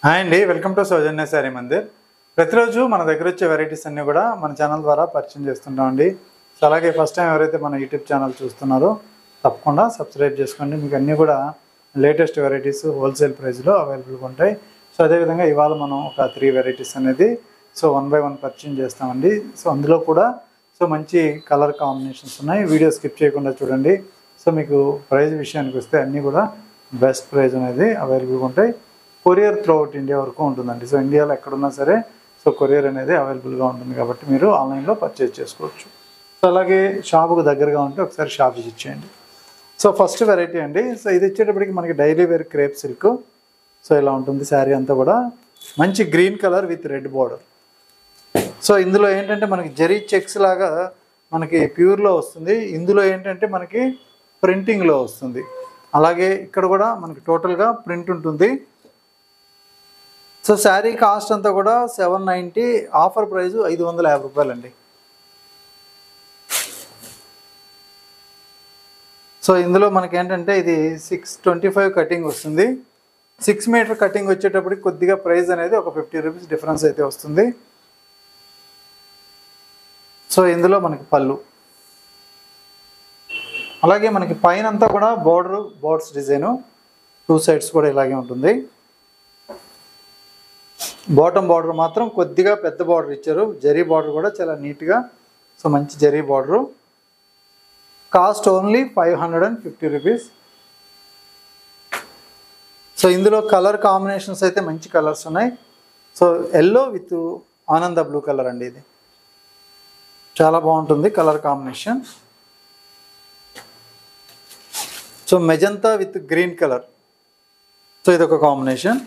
Hi అండి, welcome to సౌజన్య శారీ మందిర్. ప్రతిరోజు మన దగ్గర వచ్చే వెరైటీస్ అన్నీ కూడా మన ఛానల్ ద్వారా పరిచయం చేస్తుంటామండి. సో అలాగే ఫస్ట్ టైం ఎవరైతే మన యూట్యూబ్ ఛానల్ చూస్తున్నారో తప్పకుండా సబ్స్క్రైబ్ చేసుకోండి. మీకు అన్నీ కూడా లేటెస్ట్ వెరైటీస్ హోల్సేల్ ప్రైస్లో అవైలబుల్గా ఉంటాయి. సో అదేవిధంగా ఇవాళ మనం ఒక 3 వెరైటీస్ అనేది వన్ బై వన్ పరిచయం చేస్తామండి. సో అందులో కూడా మంచి కలర్ కాంబినేషన్స్ ఉన్నాయి. వీడియో స్కిప్ చేయకుండా చూడండి. సో మీకు ప్రైస్ విషయానికి వస్తే అన్నీ కూడా బెస్ట్ ప్రైస్ అనేది అవైలబుల్గా ఉంటాయి. కొరియర్ త్రూ అవుట్ ఇండియా వరకు ఉంటుందండి. సో ఇండియాలో ఎక్కడున్నా సరే కొరియర్ అనేది అవైలబుల్గా ఉంటుంది కాబట్టి మీరు ఆన్లైన్లో పర్చేజ్ చేసుకోవచ్చు. సో అలాగే షాపుకు దగ్గరగా ఉంటే ఒకసారి షాప్ విజిట్ చేయండి. సో ఫస్ట్ వెరైటీ అండి. సో ఇది వచ్చేటప్పటికి మనకి daily wear crepe silk. So ఇలా ఉంటుంది శారీ అంతా కూడా. మంచి green colour with red border. So ఇందులో ఏంటంటే మనకి జరీ చెక్స్ లాగా మనకి ప్యూర్లో వస్తుంది. ఇందులో ఏంటంటే మనకి ప్రింటింగ్లో వస్తుంది. అలాగే ఇక్కడ కూడా మనకి టోటల్గా ప్రింట్ ఉంటుంది. సో శారీ కాస్ట్ అంతా కూడా 790, ఆఫర్ ప్రైస్ 550 రూపాయలండి. సో ఇందులో మనకి ఏంటంటే ఇది 625 కటింగ్ వస్తుంది. 6 మీటర్ కటింగ్ వచ్చేటప్పటికి కొద్దిగా ప్రైస్ అనేది ఒక 50 రూపీస్ డిఫరెన్స్ అయితే వస్తుంది. సో ఇందులో మనకి పళ్ళు, అలాగే మనకి పైన అంతా కూడా బోర్డ్స్ డిజైను 2 సైడ్స్ కూడా ఇలాగే ఉంటుంది. బాటమ్ బార్డర్ మాత్రం కొద్దిగా పెద్ద బార్డర్ ఇచ్చారు. జరీ బార్డర్ కూడా చాలా నీట్గా. సో మంచి zari border. Cost only 550 rupees. So ఇందులో కలర్ కాంబినేషన్స్ అయితే మంచి కలర్స్ ఉన్నాయి. సో ఎల్లో విత్ ఆనంద బ్లూ కలర్ అండి. ఇది చాలా బాగుంటుంది colour combination. So magenta with green colour. So ఇదొక కాంబినేషన్.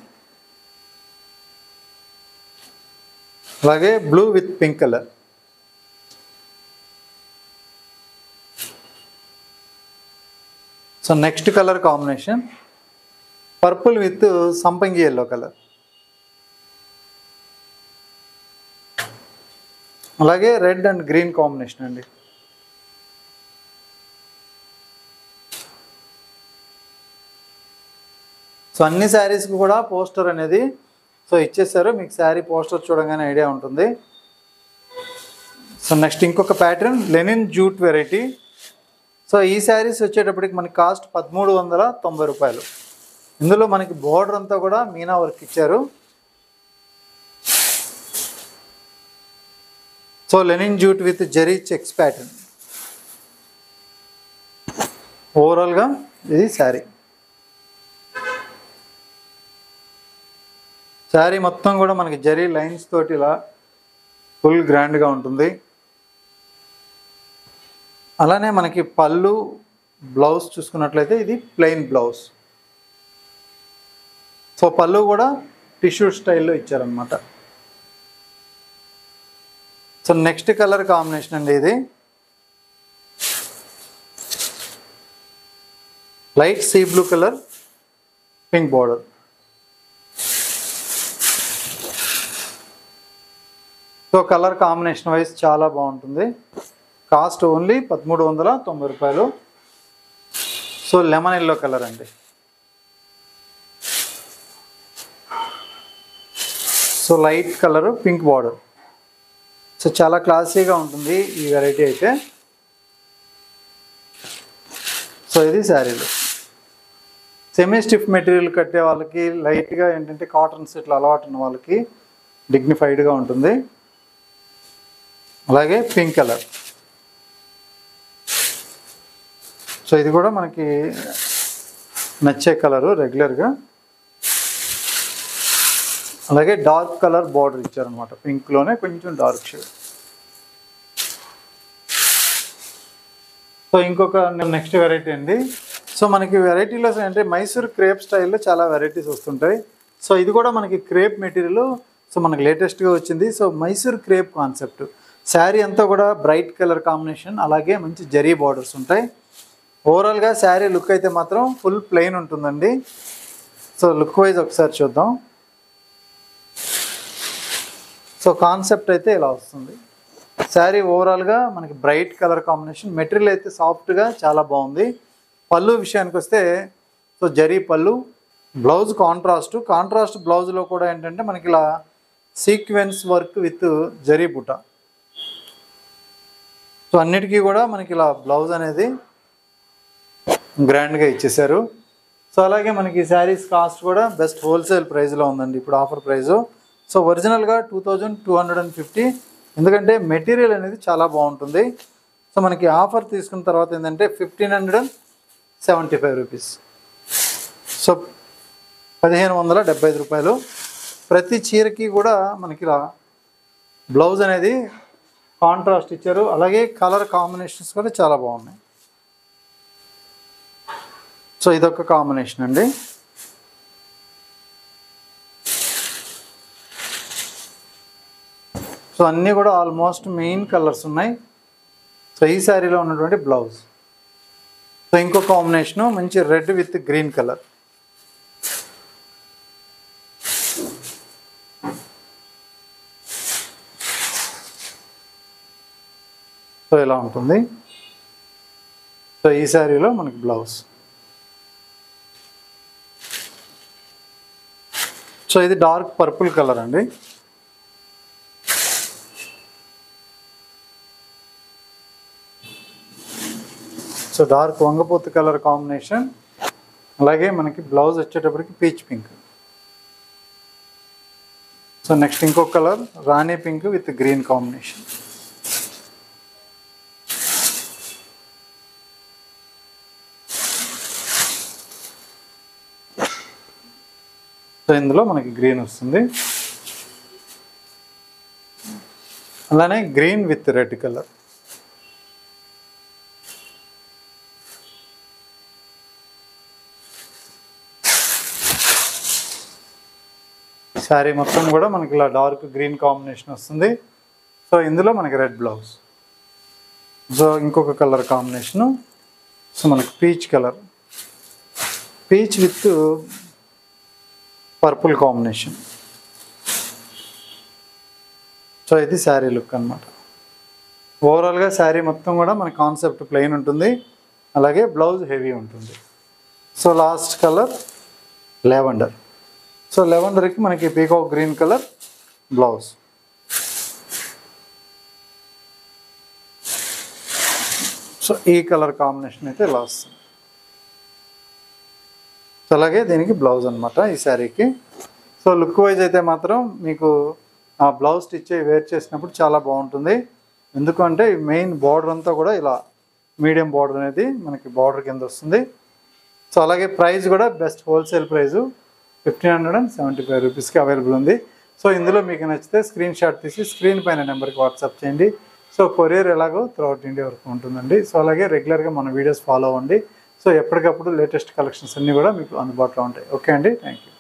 అలాగే blue with pink colour. So next colour combination purple with సంపంగి ఎల్లో కలర్. అలాగే రెడ్ అండ్ గ్రీన్ కాంబినేషన్ అండి. సో అన్ని శారీస్కి కూడా పోస్టర్ అనేది ఇచ్చేసారు. మీకు శారీ పోస్టర్ చూడగానే ఐడియా ఉంటుంది. సో నెక్స్ట్ ఇంకొక pattern linen jute variety. So ఈ శారీస్ వచ్చేటప్పటికి మనకి కాస్ట్ 1390 రూపాయలు. ఇందులో మనకి బోర్డర్ అంతా కూడా మీనా వర్క్ ఇచ్చారు. So linen jute with zari checks pattern. ఓవరాల్గా ఇది శారీ. శారీ మొత్తం కూడా మనకి జరీ లైన్స్ తోటి ఇలా ఫుల్ గ్రాండ్గా ఉంటుంది. అలానే మనకి పళ్ళు బ్లౌజ్ చూసుకున్నట్లయితే ఇది ప్లెయిన్ బ్లౌజ్. సో పళ్ళు కూడా టిష్యూ స్టైల్లో ఇచ్చారనమాట. సో నెక్స్ట్ కలర్ కాంబినేషన్ అండి. ఇది light sea blue colour, pink border. So colour combination wise చాలా బాగుంటుంది. కాస్ట్ ఓన్లీ 1390 రూపాయలు. సో లెమన్ ఎల్లో కలర్ అండి. So light colour, pink border. So చాలా క్లాసీగా ఉంటుంది ఈ వెరైటీ అయితే. సో ఇది శారీలు. సెమీ స్టిఫ్ మెటీరియల్ కట్టే వాళ్ళకి, లైట్గా ఏంటంటే కాటన్ సెట్లు అలవాటు ఉన్న వాళ్ళకి డిగ్నిఫైడ్గా ఉంటుంది. అలాగే పింక్ కలర్. సో ఇది కూడా మనకి నచ్చే కలరు రెగ్యులర్గా. అలాగే డార్క్ కలర్ బార్డర్ ఇచ్చారనమాట. పింక్లోనే కొంచెం డార్క్ షేడ్. సో ఇంకొక నెక్స్ట్ వెరైటీ అండి. సో మనకి వెరైటీలో అంటే మైసూర్ క్రేప్ స్టైల్లో చాలా వెరైటీస్ వస్తుంటాయి. సో ఇది కూడా మనకి క్రేప్ మెటీరియల్. సో మనకి లేటెస్ట్గా వచ్చింది. So Mysore crepe concept. Sari అంతా కూడా బ్రైట్ కలర్ కాంబినేషన్, అలాగే మంచి జరీ బార్డర్స్ ఉంటాయి. ఓవరాల్గా శారీ లుక్ అయితే మాత్రం ఫుల్ ప్లెయిన్ ఉంటుందండి. సో లుక్ వైజ్ ఒకసారి చూద్దాం. సో కాన్సెప్ట్ అయితే ఇలా వస్తుంది. శారీ ఓవరాల్గా మనకి బ్రైట్ కలర్ కాంబినేషన్. మెటీరియల్ అయితే సాఫ్ట్గా చాలా బాగుంది. పళ్ళు విషయానికి వస్తే జరీ పళ్ళు బ్లౌజ్ కాంట్రాస్ట్ బ్లౌజ్లో కూడా ఏంటంటే మనకి ఇలా సీక్వెన్స్ వర్క్ విత్ జరీ బుట్ట. సో అన్నిటికీ కూడా మనకి ఇలా బ్లౌజ్ అనేది గ్రాండ్గా ఇచ్చేసారు. సో అలాగే మనకి శారీస్ కాస్ట్ కూడా బెస్ట్ హోల్సేల్ ప్రైస్లో ఉందండి ఇప్పుడు ఆఫర్ ప్రైజు. సో ఒరిజినల్గా 2250, ఎందుకంటే మెటీరియల్ అనేది చాలా బాగుంటుంది. సో మనకి ఆఫర్ తీసుకున్న తర్వాత ఏంటంటే 1575 రూపీస్. సో 1575 రూపాయలు. ప్రతి చీరకి కూడా మనకి ఇలా బ్లౌజ్ అనేది కాంట్రాస్ట్ ఇచ్చారు. అలాగే కలర్ కాంబినేషన్స్ కూడా చాలా బాగున్నాయి. సో ఇదొక కాంబినేషన్ అండి. సో అన్నీ కూడా ఆల్మోస్ట్ మెయిన్ కలర్స్ ఉన్నాయి. సో ఈ శారీలో ఉన్నటువంటి బ్లౌజ్. సో ఇంకో కాంబినేషను మంచి red with green colour. So ఇలా ఉంటుంది. సో ఈ శారీలో మనకి బ్లౌజ్. సో ఇది డార్క్ పర్పుల్ కలర్ అండి. సో డార్క్ వంగపోతు కలర్ కాంబినేషన్. అలాగే మనకి బ్లౌజ్ వచ్చేటప్పటికి పీచ్ పింక్. సో నెక్స్ట్ ఇంకొక colour rani pink with green combination. So ఇందులో మనకి గ్రీన్ వస్తుంది. అలానే green with red colour. Sari మొత్తం కూడా మనకి ఇలా డార్క్ గ్రీన్ కాంబినేషన్ వస్తుంది. సో ఇందులో మనకి రెడ్ బ్లౌజ్. సో ఇంకొక కలర్ కాంబినేషను. సో మనకి peach colour, peach with purple combination. So ఇది శారీ లుక్ అనమాట. ఓవరాల్గా శారీ మొత్తం కూడా మన కాన్సెప్ట్ ప్లెయిన్ ఉంటుంది. అలాగే బ్లౌజ్ హెవీ ఉంటుంది. So last colour lavender. So లెవెండర్కి మనకి peacock green colour blouse. So ఈ కలర్ కాంబినేషన్ అయితే ఇలా వస్తుంది. సో అలాగే దీనికి బ్లౌజ్ అనమాట ఈ శారీకి. సో లుక్ వైజ్ అయితే మాత్రం మీకు ఆ బ్లౌజ్ స్టిచ్ వేర్ చేసినప్పుడు చాలా బాగుంటుంది. ఎందుకంటే మెయిన్ బార్డర్ అంతా కూడా ఇలా మీడియం బార్డర్ అనేది మనకి బార్డర్ కింద వస్తుంది. సో అలాగే ప్రైస్ కూడా బెస్ట్ హోల్సేల్ ప్రైజు 1575 రూపీస్కి అవైలబుల్ ఉంది. సో ఇందులో మీకు నచ్చితే స్క్రీన్ షాట్ తీసి స్క్రీన్ పైన నెంబర్కి వాట్సాప్ చేయండి. సో కొరియర్ ఎలాగో త్రూఅవుట్ ఇండియా వరకు ఉంటుందండి. సో అలాగే రెగ్యులర్గా మన వీడియోస్ ఫాలో అవ్వండి. సో ఎప్పటికప్పుడు లేటెస్ట్ కలెక్షన్స్ అన్నీ కూడా మీకు అందుబాటులో ఉంటాయి. ఓకే అండి, థ్యాంక్ యూ.